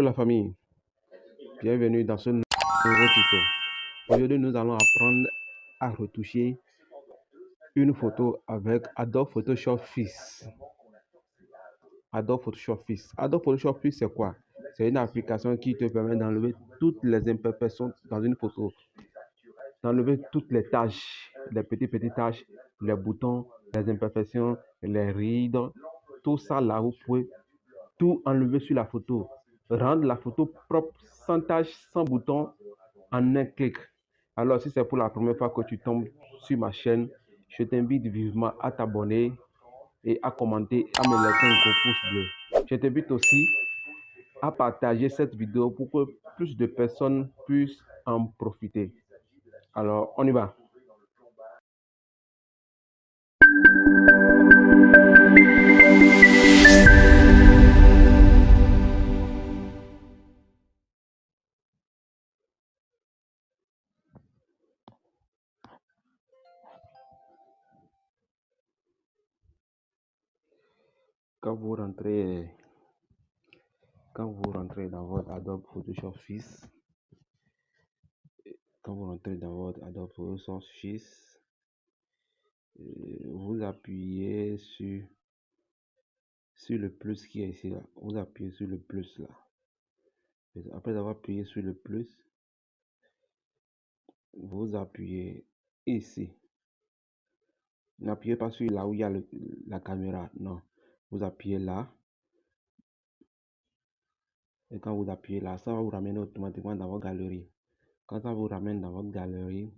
la famille, bienvenue dans ce nouveau tuto. Aujourd'hui, nous allons apprendre à retoucher une photo avec Adobe Photoshop Fix. Adobe Photoshop Fix. Adobe Photoshop Fix, c'est quoi? C'est une application qui te permet d'enlever toutes les imperfections dans une photo. D'enlever toutes les tâches, les petites tâches, les boutons, les imperfections, les rides, tout ça là, vous pouvez tout enlever sur la photo. Rendre la photo propre, sans tâches, sans boutons, en un clic. Alors, si c'est pour la première fois que tu tombes sur ma chaîne, je t'invite vivement à t'abonner et à commenter, à me laisser un gros pouce bleu. Je t'invite aussi à partager cette vidéo pour que plus de personnes puissent en profiter. Alors, on y va. Quand vous rentrez dans votre Adobe Photoshop Fix, vous appuyez sur le plus qui est ici là. Vous appuyez sur le plus là. Après avoir appuyé sur le plus, vous appuyez ici. N'appuyez pas sur là où il y a la caméra, non. Vous appuyez là. Et quand vous appuyez là, ça va vous ramener automatiquement dans votre galerie. Quand ça vous ramène dans votre galerie,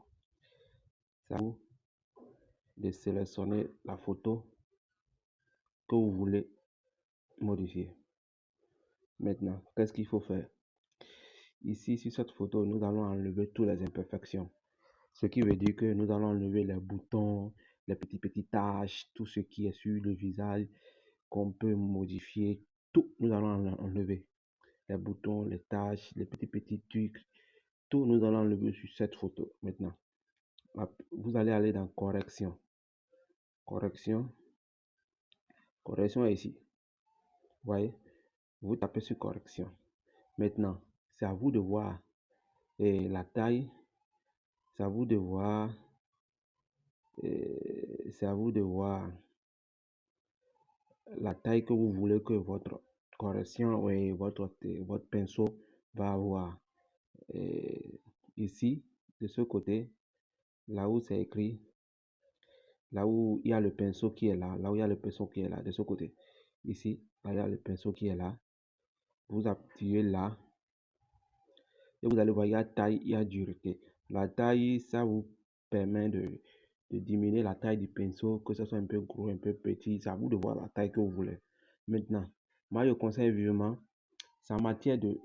ça vous de sélectionner la photo que vous voulez modifier. Maintenant, qu'est-ce qu'il faut faire? Ici, sur cette photo, nous allons enlever toutes les imperfections. Ce qui veut dire que nous allons enlever les boutons, les petites taches, tout ce qui est sur le visage qu'on peut modifier. Tout, nous allons enlever. Les boutons, les taches, les petits trucs. Tout, nous allons enlever sur cette photo. Maintenant, vous allez aller dans correction. Correction est ici. Vous voyez, vous tapez sur correction. Maintenant, c'est à vous de voir la taille. C'est à vous de voir. C'est à vous de voir la taille que vous voulez que votre correction et votre pinceau va avoir. Ici, de ce côté, là où c'est écrit, là où il y a le pinceau qui est là, de ce côté. Ici, là, il y a le pinceau qui est là. Vous appuyez là. Et vous allez voir, il y a taille, il y a dureté. La taille, ça vous permet de diminuer la taille du pinceau, que ce soit un peu gros, un peu petit. C'est à vous de voir la taille que vous voulez. Maintenant, moi, je conseille vivement, c'est en matière du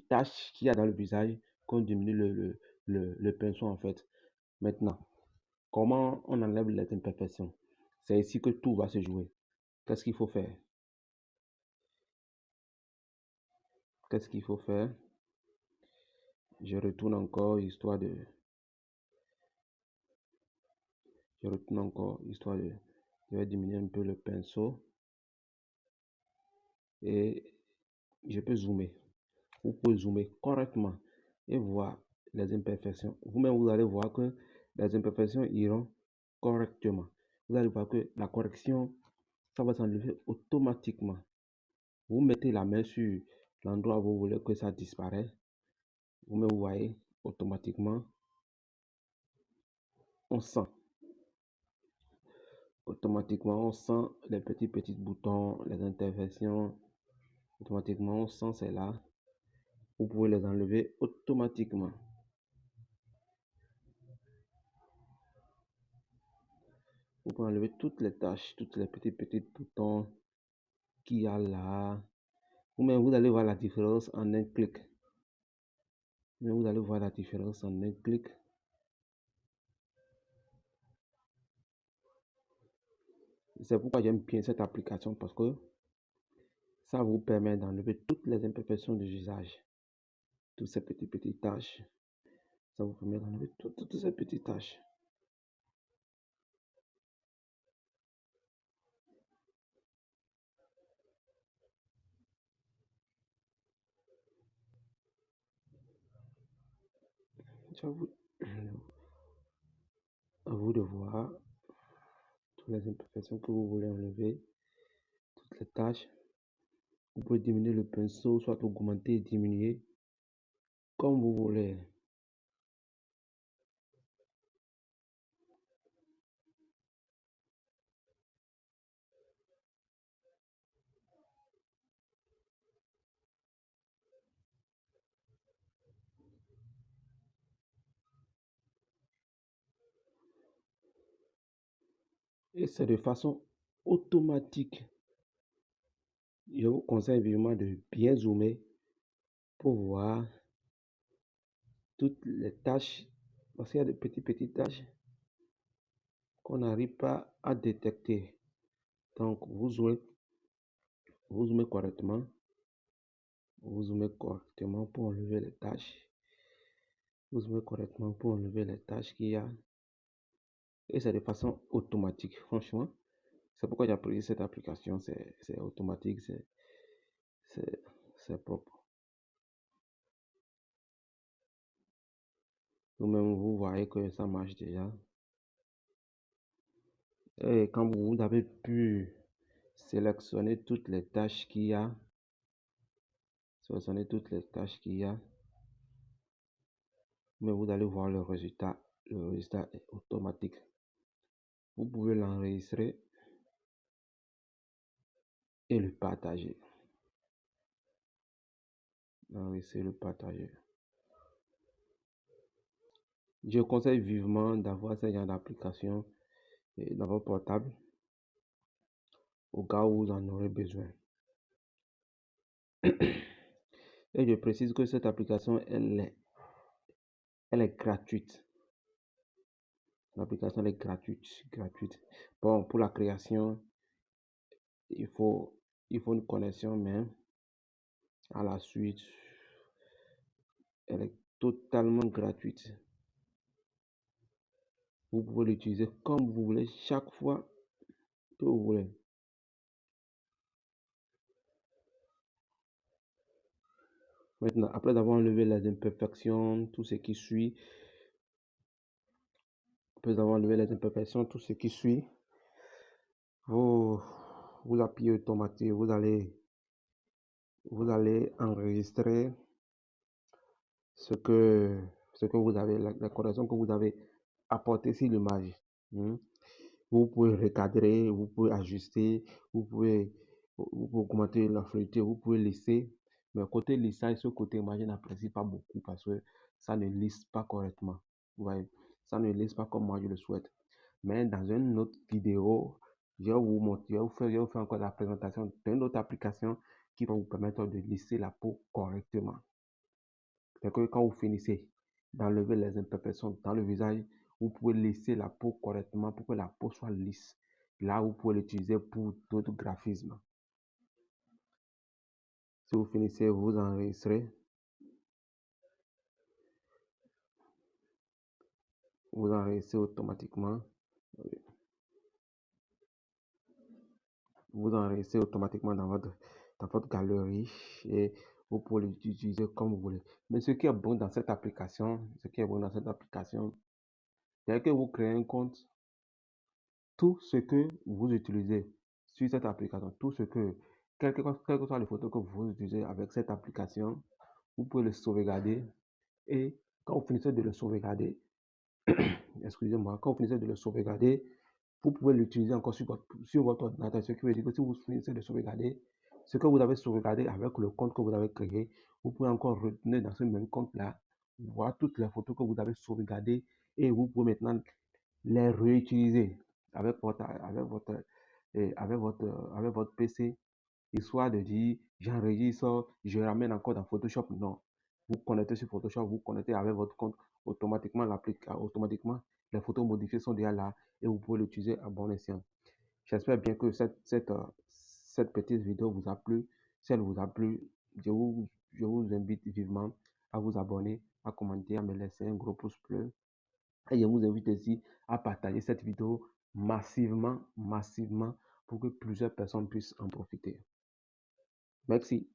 tache qu'il y a dans le visage qu'on diminue le pinceau en fait. Maintenant, comment on enlève les imperfections? C'est ici que tout va se jouer. Qu'est-ce qu'il faut faire? Je retourne encore histoire de je vais diminuer un peu le pinceau et je peux zoomer. Vous pouvez zoomer correctement et voir les imperfections. Vous-même, vous allez voir que les imperfections iront correctement. Vous allez voir que la correction, ça va s'enlever automatiquement. Vous mettez la main sur l'endroit où vous voulez que ça disparaisse. Vous-même, vous voyez automatiquement, on sent. Automatiquement, on sent les petits boutons, les imperfections. Automatiquement, on sent c'est là. Vous pouvez les enlever automatiquement. Vous pouvez enlever toutes les tâches, toutes les petits boutons qu'il y a là. Vous-même, vous allez voir la différence en un clic. C'est pourquoi j'aime bien cette application parce que ça vous permet d'enlever toutes les imperfections du visage. Toutes ces petites tâches. Ça vous permet d'enlever toutes ces petites tâches. à vous de voir toutes les imperfections que vous voulez enlever, toutes les tâches. Vous pouvez diminuer le pinceau, soit augmenter et diminuer, comme vous voulez. Et c'est de façon automatique. Je vous conseille vivement de bien zoomer pour voir toutes les tâches, parce qu'il y a des petites tâches qu'on n'arrive pas à détecter. Donc, vous zoomez correctement. Vous zoomez correctement pour enlever les tâches. Vous zoomez correctement pour enlever les tâches qu'il y a. Et c'est de façon automatique, franchement. C'est pourquoi j'ai appris cette application. C'est automatique, c'est propre. Vous-même, vous voyez que ça marche déjà. Et quand vous avez pu sélectionner toutes les tâches qu'il y a, mais vous allez voir le résultat. Le résultat est automatique. Vous pouvez l'enregistrer et le partager. L'enregistrer et le partager. Je conseille vivement d'avoir ce genre d'application dans votre portable au cas où vous en aurez besoin. Et je précise que cette application, elle est gratuite. L'application est gratuite. Bon, pour la création, il faut une connexion, mais à la suite, elle est totalement gratuite. Vous pouvez l'utiliser comme vous voulez, chaque fois que vous voulez. Maintenant, après avoir enlevé les imperfections, tout ce qui suit, vous appuyez automatique, vous allez enregistrer ce que vous avez, la correction que vous avez apportée sur l'image. Vous pouvez recadrer, vous pouvez ajuster, vous pouvez augmenter la fluidité, vous pouvez lisser. Mais côté lissage, ce côté image, je n'apprécie pas beaucoup parce que ça ne lisse pas correctement. Vous voyez, ça ne lisse pas comme moi je le souhaite. Mais dans une autre vidéo, je vais vous montrer, je vais vous faire encore la présentation d'une autre application qui va vous permettre de lisser la peau correctement. C'est que quand vous finissez d'enlever les imperfections dans le visage, vous pouvez lisser la peau correctement pour que la peau soit lisse. Là, vous pouvez l'utiliser pour d'autres graphismes. Si vous finissez, vous enregistrez. Vous enregistrez automatiquement. Vous enregistrez automatiquement dans votre galerie et vous pouvez l'utiliser comme vous voulez. Mais ce qui est bon dans cette application, c'est que vous créez un compte. Tout ce que vous utilisez sur cette application, quelles que soient les photos que vous utilisez avec cette application, vous pouvez le sauvegarder et quand vous finissez de le sauvegarder, excusez-moi, quand vous finissez de le sauvegarder, vous pouvez l'utiliser encore sur votre ordinateur. Ce qui veut dire que si vous finissez de sauvegarder, ce que vous avez sauvegardé avec le compte que vous avez créé, vous pouvez encore retourner dans ce même compte-là, voir toutes les photos que vous avez sauvegardées et vous pouvez maintenant les réutiliser avec votre PC, histoire de dire j'enregistre, je ramène encore dans Photoshop. Non, vous connectez sur Photoshop, vous connectez avec votre compte, automatiquement les photos modifiées sont déjà là et vous pouvez l'utiliser à bon escient. J'espère bien que cette petite vidéo vous a plu. Si elle vous a plu, je vous invite vivement à vous abonner, à commenter, à me laisser un gros pouce bleu. Et je vous invite aussi à partager cette vidéo massivement pour que plusieurs personnes puissent en profiter. Merci.